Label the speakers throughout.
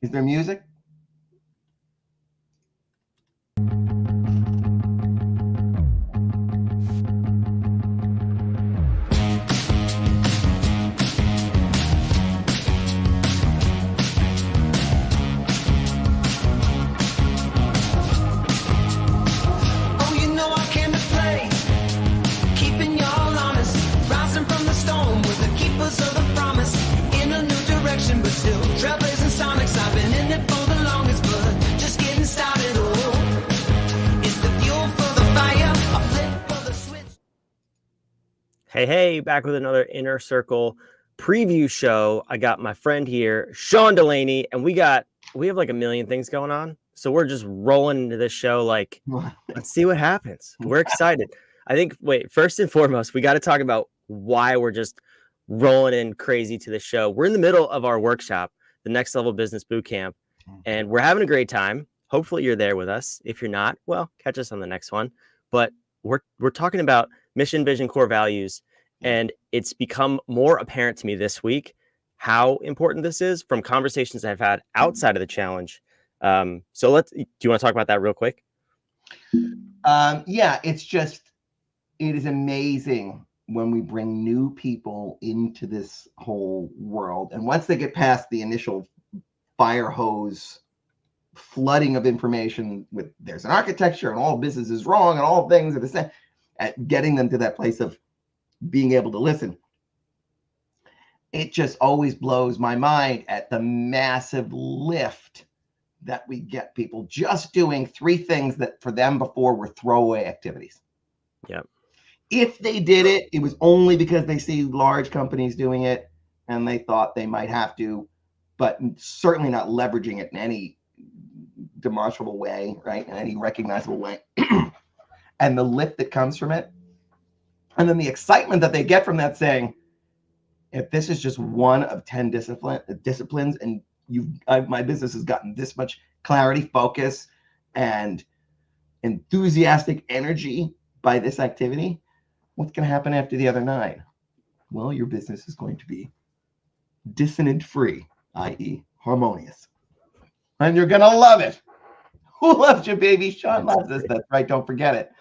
Speaker 1: Is there music?
Speaker 2: Hey, back with another Inner Circle preview show. I got my friend here, Sean Delaney, and we have like a million things going on. So we're just rolling into this show like, let's see what happens. We're excited. I think, first and foremost, we got to talk about why we're just rolling in crazy to the show. We're in the middle of our workshop, the Next Level Business Bootcamp, and we're having a great time. Hopefully you're there with us. If you're not, well, catch us on the next one. But we're talking about mission, vision, core values. And it's become more apparent to me this week how important this is from conversations I've had outside of the challenge. Do you want to talk about that real quick?
Speaker 1: Yeah, it is amazing when we bring new people into this whole world. And once they get past the initial fire hose flooding of information with there's an architecture and all business is wrong and all things are the same, at getting them to that place of being able to listen, it just always blows my mind at the massive lift that we get people just doing 3 things that for them before were throwaway activities.
Speaker 2: Yep.
Speaker 1: If they did it, it was only because they see large companies doing it and they thought they might have to, but certainly not leveraging it in any demonstrable way, right? In any recognizable way. And the lift that comes from it. And then the excitement that they get from that, saying, if this is just one of 10 disciplines and my business has gotten this much clarity, focus, and enthusiastic energy by this activity, what's going to happen after the other 9? Well, your business is going to be dissonant free, i.e. harmonious. And you're going to love it. Who loves you, baby? Sean loves us. That's right. Don't forget it.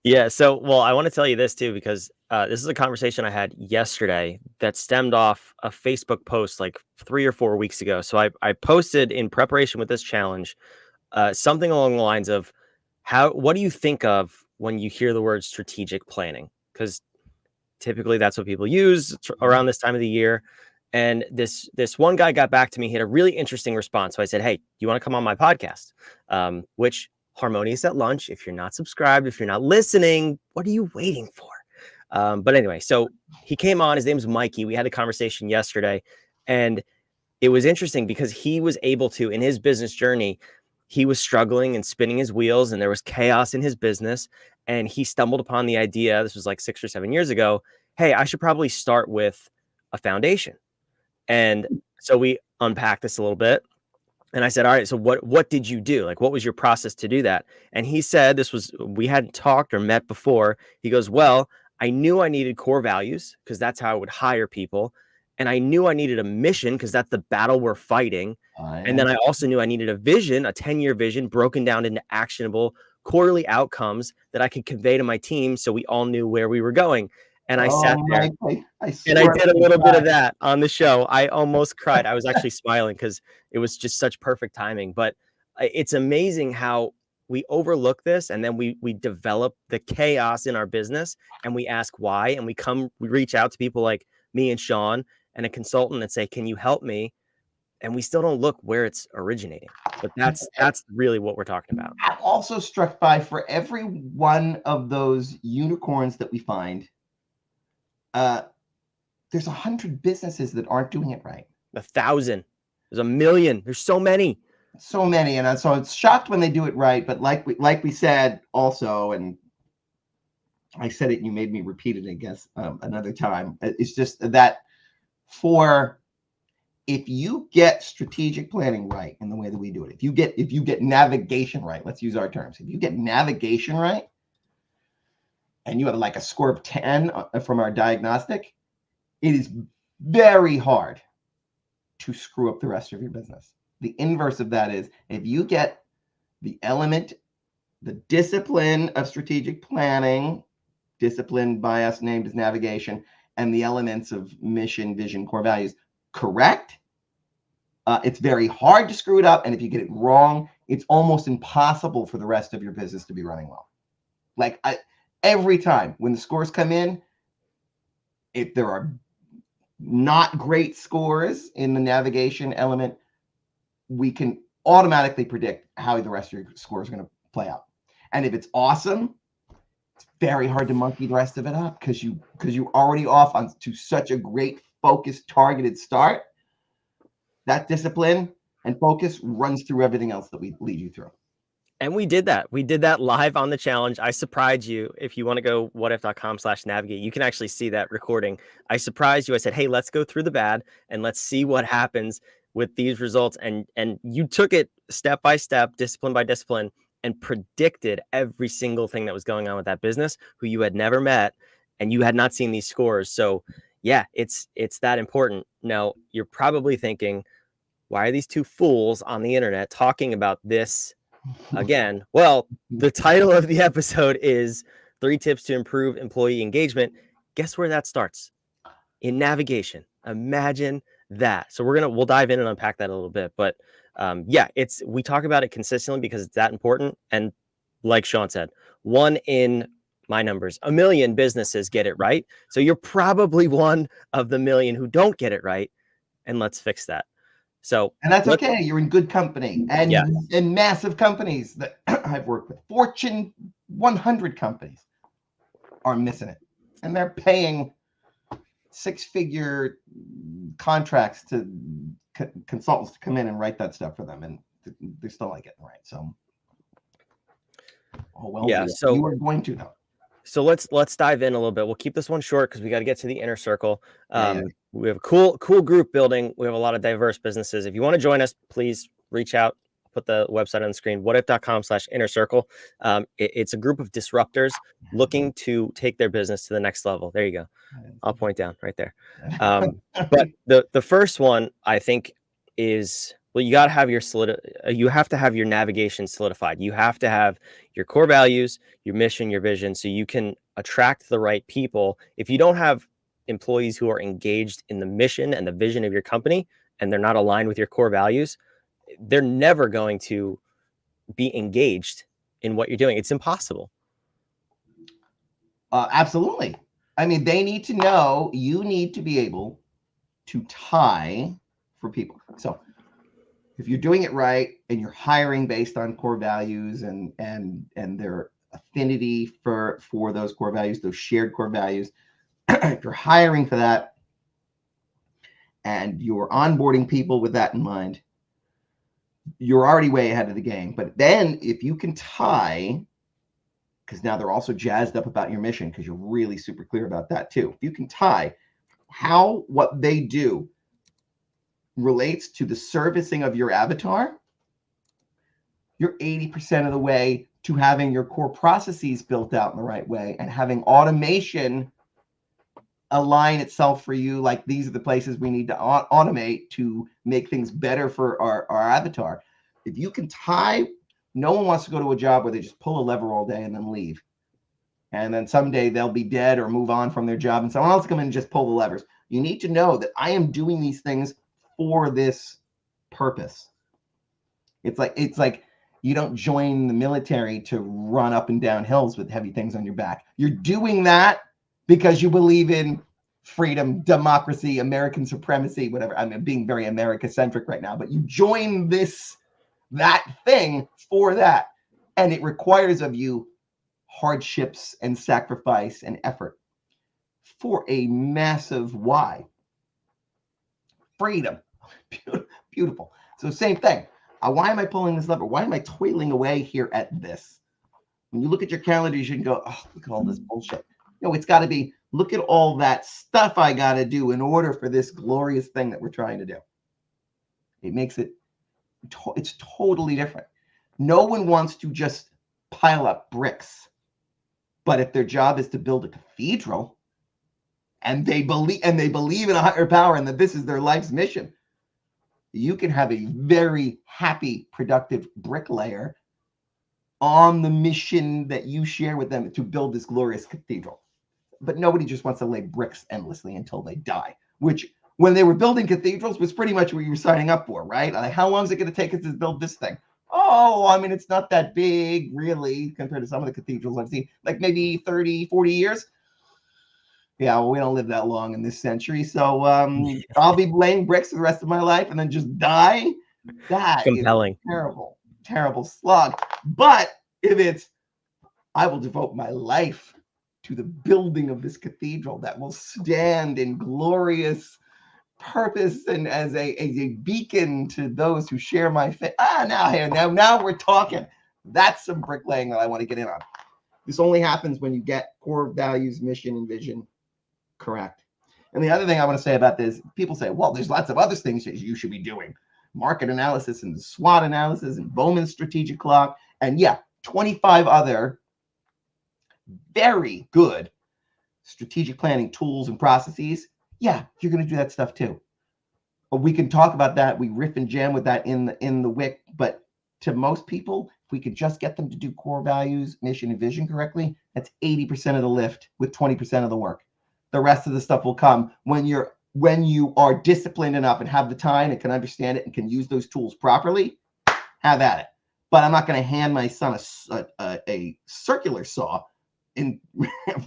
Speaker 2: Yeah. So, I want to tell you this too, because this is a conversation I had yesterday that stemmed off a Facebook post like 3 or 4 weeks ago. So I posted in preparation with this challenge, something along the lines of what do you think of when you hear the word strategic planning? Because typically that's what people use around this time of the year. And this one guy got back to me. He had a really interesting response. So I said, hey, you want to come on my podcast? Which Harmonious at Lunch. If you're not subscribed, if you're not listening, what are you waiting for? But anyway, so he came on. His name's Mikey. We had a conversation yesterday, and it was interesting because he was able to, in his business journey, he was struggling and spinning his wheels, and there was chaos in his business. And he stumbled upon the idea, this was like 6 or 7 years ago, hey, I should probably start with a foundation. And so we unpacked this a little bit. And I said, all right, so what did you do? Like, what was your process to do that? And he said, we hadn't talked or met before. He goes, well, I knew I needed core values because that's how I would hire people. And I knew I needed a mission because that's the battle we're fighting. And then I also knew I needed a vision, a 10-year vision broken down into actionable quarterly outcomes that I could convey to my team so we all knew where we were going. And I sat there and I did a little bit of that on the show. I almost cried. I was actually smiling because it was just such perfect timing. But it's amazing how we overlook this, and then we develop the chaos in our business, and we ask why, and we reach out to people like me and Sean and a consultant and say, can you help me? And we still don't look where it's originating. But that's really what we're talking about.
Speaker 1: I'm also struck by, for every one of those unicorns that we find, there's 100 businesses that aren't doing it right.
Speaker 2: 1,000. There's 1,000,000. There's so many.
Speaker 1: And so it's shocked when they do it right. But like we said also, and I said it, and you made me repeat it, I guess, another time. It's just that if you get strategic planning right in the way that we do it, if you get navigation right, let's use our terms. If you get navigation right, and you have like a score of 10 from our diagnostic, it is very hard to screw up the rest of your business. The inverse of that is if you get the element, the discipline of strategic planning, discipline by us named as navigation, and the elements of mission, vision, core values correct, it's very hard to screw it up. And if you get it wrong, it's almost impossible for the rest of your business to be running well. Like every time when the scores come in, if there are not great scores in the navigation element, we can automatically predict how the rest of your score is going to play out. And if it's awesome, it's very hard to monkey the rest of it up because you're already off on to such a great focused, targeted start. That discipline and focus runs through everything else that we lead you through.
Speaker 2: And we did that. We did that live on the challenge. I surprised you. If you want to go whatif.com/navigate, you can actually see that recording. I surprised you. I said, hey, let's go through the bad and let's see what happens with these results. And you took it step by step, discipline by discipline, and predicted every single thing that was going on with that business who you had never met and you had not seen these scores. So yeah, it's that important. Now, you're probably thinking, why are these two fools on the internet talking about this again? Well, the title of the episode is 3 Tips to Improve Employee Engagement. Guess where that starts? In navigation. Imagine that. So we'll dive in and unpack that a little bit. But yeah, we talk about it consistently because it's that important. And like Sean said, 1 in my numbers, 1 million businesses get it right. So you're probably one of the million who don't get it right. And let's fix that. So,
Speaker 1: and that's okay. You're in good company, and
Speaker 2: yeah.
Speaker 1: in massive companies that I've worked with, Fortune 100 companies are missing it, and they're paying 6-figure contracts to consultants to come in and write that stuff for them, and they're still not getting it right. So, oh well,
Speaker 2: yeah. So
Speaker 1: you are going to know.
Speaker 2: So let's dive in a little bit. We'll keep this one short because we got to get to the inner circle. We have a cool group building. We have a lot of diverse businesses. If you want to join us, please reach out. Put the website on the screen, whatif.com/inner circle. It's a group of disruptors looking to take their business to the next level. There you go. I'll point down right there. But the first one I think is, well, you got to have you have to have your navigation solidified. You have to have your core values, your mission, your vision, so you can attract the right people. If you don't have employees who are engaged in the mission and the vision of your company, and they're not aligned with your core values, they're never going to be engaged in what you're doing. It's impossible.
Speaker 1: Absolutely. I mean, they need to know, you need to be able to tie for people. So if you're doing it right and you're hiring based on core values and their affinity for those core values, those shared core values, if you're hiring for that and you're onboarding people with that in mind, you're already way ahead of the game. But then if you can tie, because now they're also jazzed up about your mission because you're really super clear about that too. If you can tie how what they do relates to the servicing of your avatar, you're 80% of the way to having your core processes built out in the right way and having automation align itself for you. Like, these are the places we need to automate to make things better for our avatar. If you can tie, no one wants to go to a job where they just pull a lever all day and then leave. And then someday they'll be dead or move on from their job and someone else come in and just pull the levers. You need to know that I am doing these things for this purpose. It's like you don't join the military to run up and down hills with heavy things on your back. You're doing that because you believe in freedom, democracy, American supremacy, whatever. I'm being very America-centric right now, but you join that thing for that. And it requires of you hardships and sacrifice and effort for a massive why. Freedom. Beautiful. So same thing. Why am I pulling this lever? Why am I toiling away here at this? When you look at your calendar, you can go, oh, look at all this bullshit. No, it's got to be, look at all that stuff I got to do in order for this glorious thing that we're trying to do. It makes it's totally different. No one wants to just pile up bricks. But if their job is to build a cathedral and they believe in a higher power and that this is their life's mission, You can have a very happy, productive bricklayer on the mission that you share with them to build this glorious cathedral. But nobody just wants to lay bricks endlessly until they die, which when they were building cathedrals was pretty much what you were signing up for, right? Like, how long is it going to take us to build this thing? Oh, I mean, it's not that big, really, compared to some of the cathedrals I've seen, like maybe 30, 40 years. Yeah, well, we don't live that long in this century. So I'll be laying bricks for the rest of my life and then just die. That is a
Speaker 2: Compelling.
Speaker 1: terrible, terrible slog. But if it's, I will devote my life to the building of this cathedral that will stand in glorious purpose and as a beacon to those who share my faith. Now we're talking. That's some bricklaying that I want to get in on. This only happens when you get core values, mission, and vision correct. And the other thing I want to say about this, people say, well, there's lots of other things that you should be doing. Market analysis and SWOT analysis and Bowman's strategic clock. And yeah, 25 other very good strategic planning tools and processes. Yeah, you're going to do that stuff too. But we can talk about that. We riff and jam with that in the WIC. But to most people, if we could just get them to do core values, mission, and vision correctly, that's 80% of the lift with 20% of the work. The rest of the stuff will come when you are disciplined enough and have the time and can understand it and can use those tools properly. Have at it. But I'm not going to hand my son a circular saw in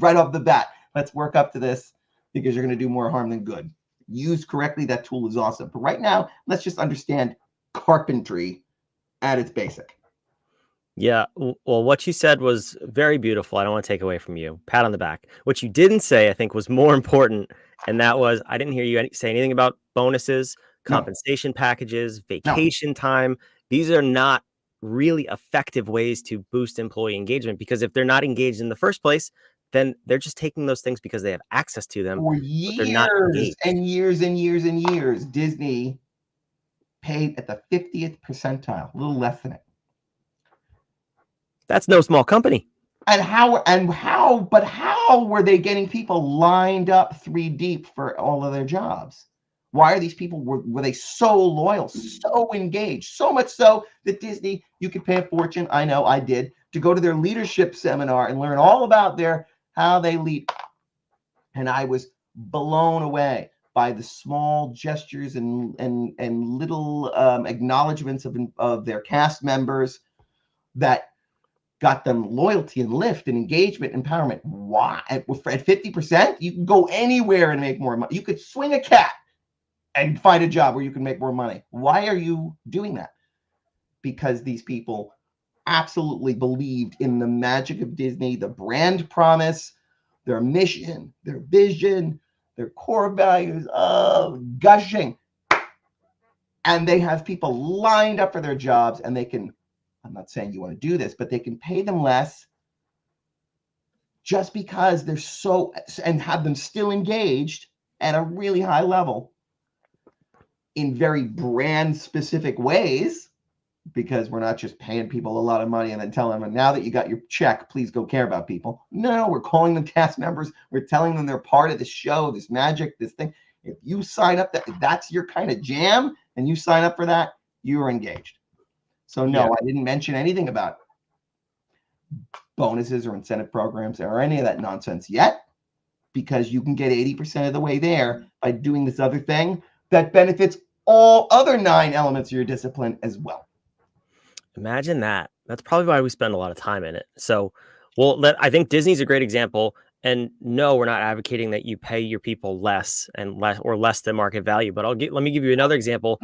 Speaker 1: right off the bat. Let's work up to this because you're going to do more harm than good. Used correctly, that tool is awesome. But right now, let's just understand carpentry at its basic.
Speaker 2: Yeah, well, what you said was very beautiful. I don't want to take away from you. Pat on the back. What you didn't say, I think, was more important, and that was I didn't hear you say anything about bonuses, compensation packages, vacation time. These are not really effective ways to boost employee engagement because if they're not engaged in the first place, then they're just taking those things because they have access to them.
Speaker 1: For
Speaker 2: But they're not
Speaker 1: years
Speaker 2: engaged.
Speaker 1: and years and years and years, Disney paid at the 50th percentile, a little less than it.
Speaker 2: That's no small company.
Speaker 1: And how were they getting people lined up 3 deep for all of their jobs? Why are these people, were they so loyal, so engaged, so much so that Disney, you could pay a fortune, I know I did, to go to their leadership seminar and learn all about how they lead. And I was blown away by the small gestures and little acknowledgments of their cast members that got them loyalty and lift and engagement and empowerment. Why? At 50%, you can go anywhere and make more money. You could swing a cat and find a job where you can make more money. Why are you doing that? Because these people absolutely believed in the magic of Disney, the brand promise, their mission, their vision, their core values of gushing. And they have people lined up for their jobs and they can, I'm not saying you want to do this, but they can pay them less just because they're so, and have them still engaged at a really high level in very brand specific ways, because we're not just paying people a lot of money and then telling them, now that you got your check, please go care about people. No, we're calling them cast members. We're telling them they're part of the show, this magic, this thing. If you sign up, if that's your kind of jam and you sign up for that, you're engaged. So no, yeah. I didn't mention anything about bonuses or incentive programs or any of that nonsense yet, because you can get 80% of the way there by doing this other thing that benefits all other 9 elements of your discipline as well.
Speaker 2: Imagine that. That's probably why we spend a lot of time in it. So, well, I think Disney's a great example. And no, we're not advocating that you pay your people less than market value. But let me give you another example,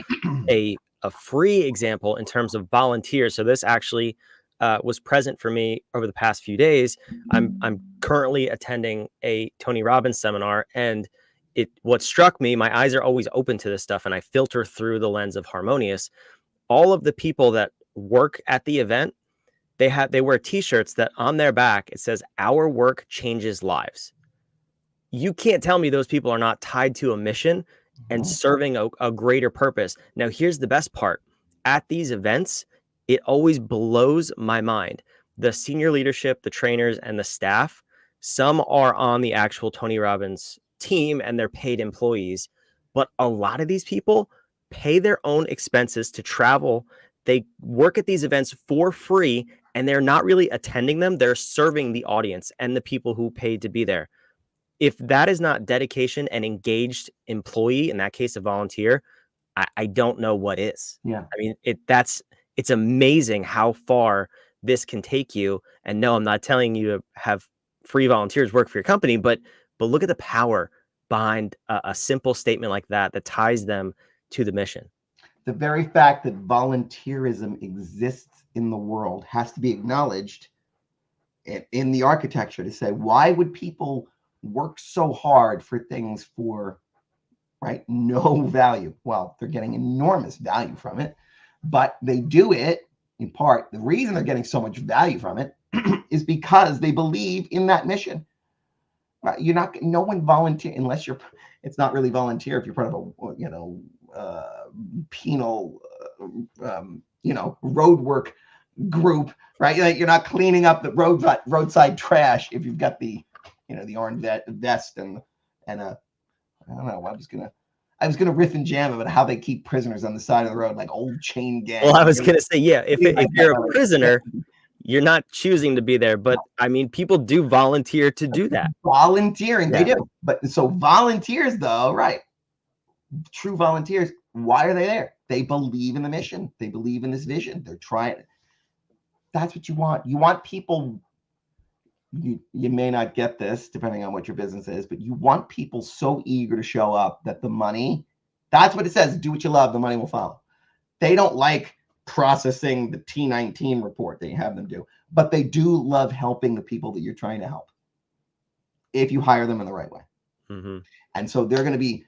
Speaker 2: a free example in terms of volunteers. So this actually was present for me over the past few days. I'm currently attending a Tony Robbins seminar, and what struck me, my eyes are always open to this stuff, and I filter through the lens of Harmonious. All of the people that work at the event, they wear t-shirts that on their back it says "Our work changes lives." You can't tell me those people are not tied to a mission and serving a greater purpose. Now, here's the best part. At these events, it always blows my mind. The senior leadership, the trainers, and the staff, some are on the actual Tony Robbins team and they're paid employees, but a lot of these people pay their own expenses to travel. They work at these events for free, and they're not really attending them. They're serving the audience and the people who paid to be there. If that is not dedication and engaged employee, in that case, a volunteer, I don't know what is.
Speaker 1: Yeah.
Speaker 2: I mean, it's amazing how far this can take you. And no, I'm not telling you to have free volunteers work for your company, but look at the power behind a simple statement like that ties them to the mission.
Speaker 1: The very fact that volunteerism exists in the world has to be acknowledged in the architecture to say, why would people work so hard for things for, right, no value? Well, they're getting enormous value from it, but they do it in part. The reason they're getting so much value from it is because they believe in that mission. You're not, no one volunteer unless you're, it's not really volunteer if you're part of a, penal, road work group, right? Like you're not cleaning up the roadside trash if you've got the, the orange vest and a, I don't know. I was gonna riff and jam about how they keep prisoners on the side of the road, like old chain gang.
Speaker 2: Well, I was gonna say, yeah, if you're a prisoner, you're not choosing to be there, but I mean, people do volunteer to do that.
Speaker 1: Volunteering, yeah. They do. But so volunteers, though, right? True volunteers, why are they there? They believe in the mission. They believe in this vision. They're trying. That's what you want. You want people. You may not get this depending on what your business is, but you want people so eager to show up that the money, that's what it says. Do what you love, the money will follow. They don't like processing the T19 report that you have them do, but they do love helping the people that you're trying to help if you hire them in the right way. Mm-hmm. And so they're going to be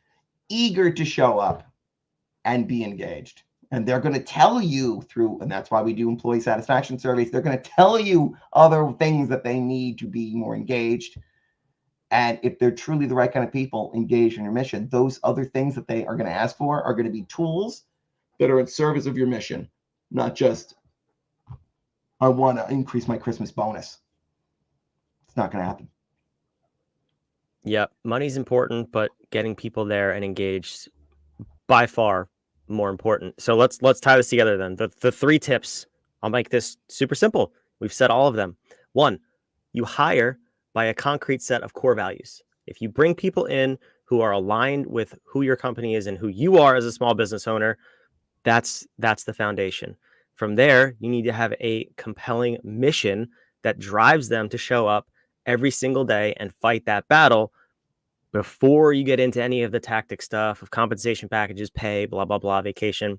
Speaker 1: eager to show up and be engaged. And they're going to tell you through, and that's why we do employee satisfaction surveys. They're going to tell you other things that they need to be more engaged. And if they're truly the right kind of people engaged in your mission, those other things that they are going to ask for are going to be tools that are in service of your mission, not just, I want to increase my Christmas bonus. It's not going to happen.
Speaker 2: Yeah, money's important, but getting people there and engaged by far more important. So let's tie this together then. The 3 tips, I'll make this super simple. We've said all of them. 1, you hire by a concrete set of core values. If you bring people in who are aligned with who your company is and who you are as a small business owner, that's the foundation. From there, you need to have a compelling mission that drives them to show up every single day and fight that battle before you get into any of the tactic stuff of compensation packages, pay, blah, blah, blah, vacation.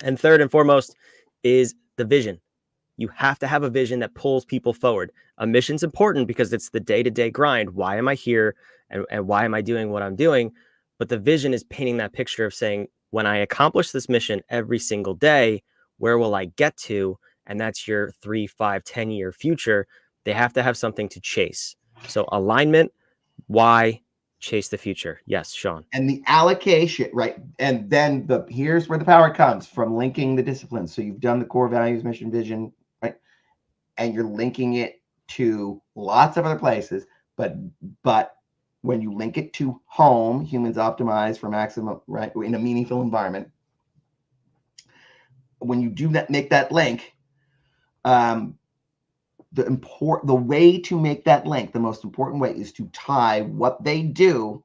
Speaker 2: And third and foremost is the vision. You have to have a vision that pulls people forward. A mission's important because it's the day-to-day grind. Why am I here? And why am I doing what I'm doing? But the vision is painting that picture of saying, when I accomplish this mission every single day, where will I get to? And that's your 3, 5, 10-year future. They have to have something to chase. So alignment, why, chase the future. Yes, Sean.
Speaker 1: And the allocation, right? And then here's where the power comes from, linking the disciplines. So you've done the core values, mission, vision, right? And you're linking it to lots of other places. But when you link it to home, humans optimize for maximum, right, in a meaningful environment. When you do that, make that link, the way to make that link, the most important way, is to tie what they do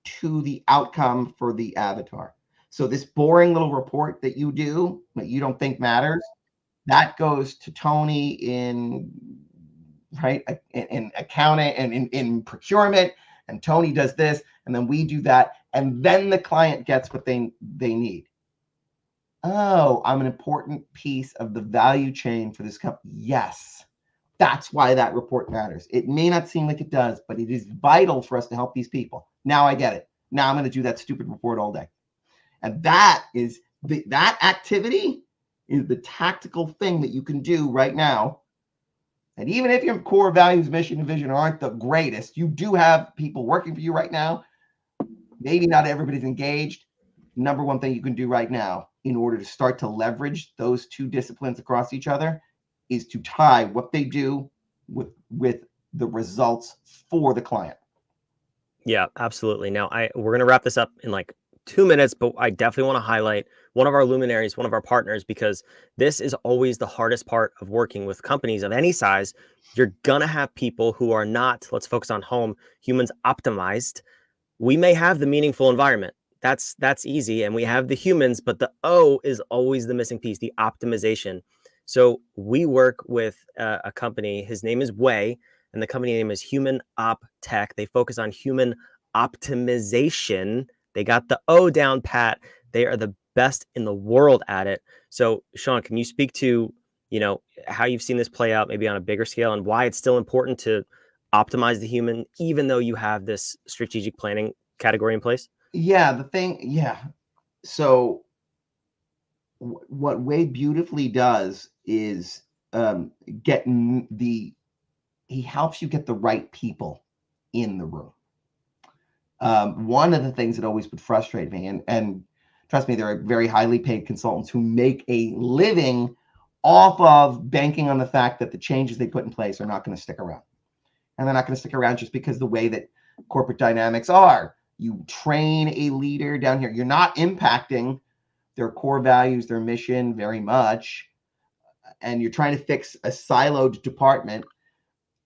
Speaker 1: to the outcome for the avatar. So this boring little report that you do that you don't think matters, that goes to Tony in accounting and in procurement, and Tony does this, and then we do that, and then the client gets what they need. Oh, I'm an important piece of the value chain for this company. Yes, that's why that report matters. It may not seem like it does, but it is vital for us to help these people. Now I get it. Now I'm going to do that stupid report all day. And that is that activity is the tactical thing that you can do right now. And even if your core values, mission, and vision aren't the greatest, you do have people working for you right now. Maybe not everybody's engaged. Number one thing you can do right now in order to start to leverage those 2 disciplines across each other is to tie what they do with the results for the client.
Speaker 2: Yeah, absolutely. Now we're going to wrap this up in like 2 minutes, but I definitely want to highlight one of our luminaries, one of our partners, because this is always the hardest part of working with companies of any size. You're going to have people who are not, let's focus on home, humans optimized. We may have the meaningful environment. That's easy. And we have the humans, but the O is always the missing piece, the optimization. So we work with a company, his name is Way, and the company name is Human Op Tech. They focus on human optimization. They got the O down pat. They are the best in the world at it. So Sean, can you speak to, how you've seen this play out maybe on a bigger scale and why it's still important to optimize the human, even though you have this strategic planning category in place?
Speaker 1: Yeah. So what Way beautifully does is getting he helps you get the right people in the room. One of the things that always would frustrate me, and trust me, there are very highly paid consultants who make a living off of banking on the fact that the changes they put in place are not going to stick around. And they're not going to stick around just because the way that corporate dynamics are. You train a leader down here, you're not impacting their core values, their mission very much. And you're trying to fix a siloed department,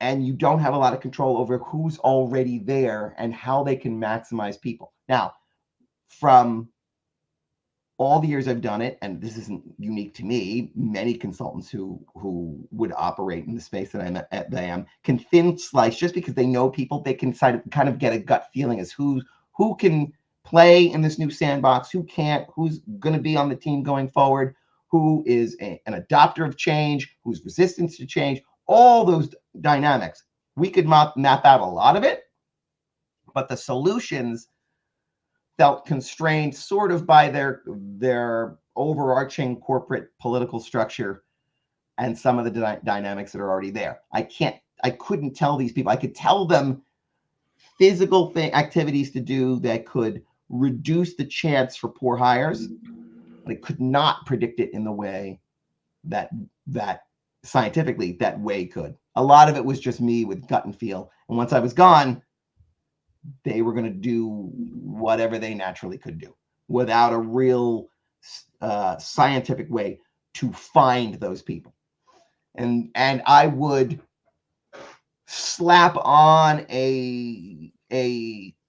Speaker 1: and you don't have a lot of control over who's already there and how they can maximize people. Now, from all the years I've done it, and this isn't unique to me, many consultants who would operate in the space that I am can thin slice just because they know people. They can kind of get a gut feeling as who can play in this new sandbox, who can't, who's going to be on the team going forward, who is an adopter of change, who's resistant to change. All those dynamics, we could map out a lot of it, but the solutions felt constrained sort of by their overarching corporate political structure and some of the dynamics that are already there. I couldn't tell these people. I could tell them physical activities to do that could reduce the chance for poor hires, but I could not predict it in the way that scientifically that Way could. A lot of it was just me with gut and feel. And once I was gone, they were going to do whatever they naturally could do without a real scientific way to find those people. And I would slap on a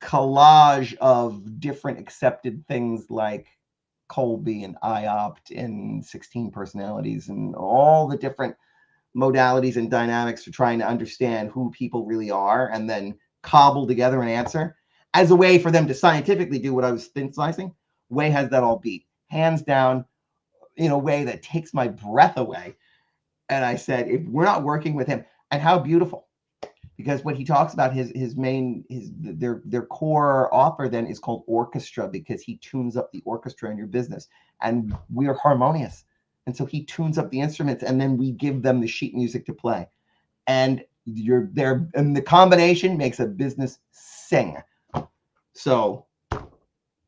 Speaker 1: collage of different accepted things like Colby and IOPT and 16 personalities and all the different modalities and dynamics for trying to understand who people really are, and then cobble together an answer as a way for them to scientifically do what I was thin slicing. Way has that all beat, hands down, in a way that takes my breath away. And I said, if we're not working with him, and how beautiful, because what he talks about, their core offer then is called orchestra, because he tunes up the orchestra in your business, and we are harmonious. And so he tunes up the instruments, and then we give them the sheet music to play. And you're there, and the combination makes a business sing. So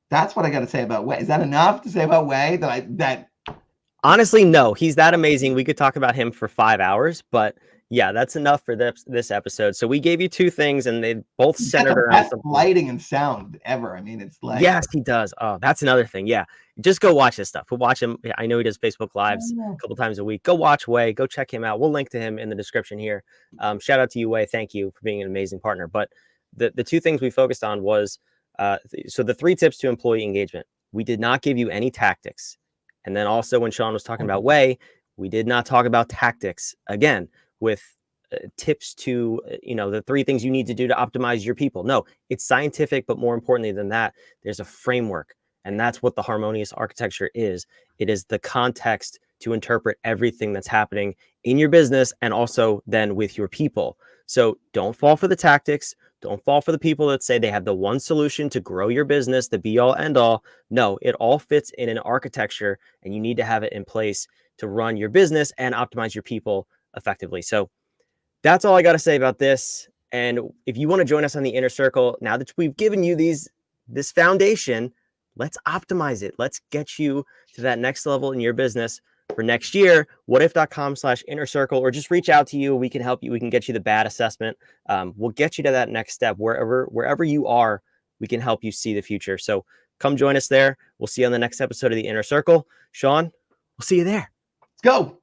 Speaker 1: that's what I got to say about Way. Is that enough to say about Way? That
Speaker 2: Honestly, no. He's that amazing. We could talk about him for 5 hours, but yeah, that's enough for this episode. So we gave you two things, and they both centered around
Speaker 1: best
Speaker 2: something.
Speaker 1: Lighting and sound ever. I mean, it's like,
Speaker 2: yes, he does. Oh, that's another thing. Yeah, just go watch his stuff. We'll watch him. I know he does Facebook Lives a couple times a week. Go watch Way. Go check him out. We'll link to him in the description here. Shout out to you, Way. Thank you for being an amazing partner. But the two things we focused on was so the 3 tips to employee engagement. We did not give you any tactics. And then also when Sean was talking about Way, we did not talk about tactics again with tips to, the 3 things you need to do to optimize your people. No, it's scientific, but more importantly than that, there's a framework. And that's what the harmonious architecture is. It is the context to interpret everything that's happening in your business and also then with your people. So don't fall for the tactics. Don't fall for the people that say they have the one solution to grow your business, the be all end all. No, it all fits in an architecture, and you need to have it in place to run your business and optimize your people effectively. So that's all I got to say about this. And if you want to join us on the inner circle, now that we've given you this foundation, let's optimize it. Let's get you to that next level in your business for next year. Whadif.com/inner circle, or just reach out to you. We can help you. We can get you the bad assessment. We'll get you to that next step wherever you are. We can help you see the future. So Come join us there. We'll see you on the next episode of The Inner Circle. Sean, we'll see you there.
Speaker 1: Let's go.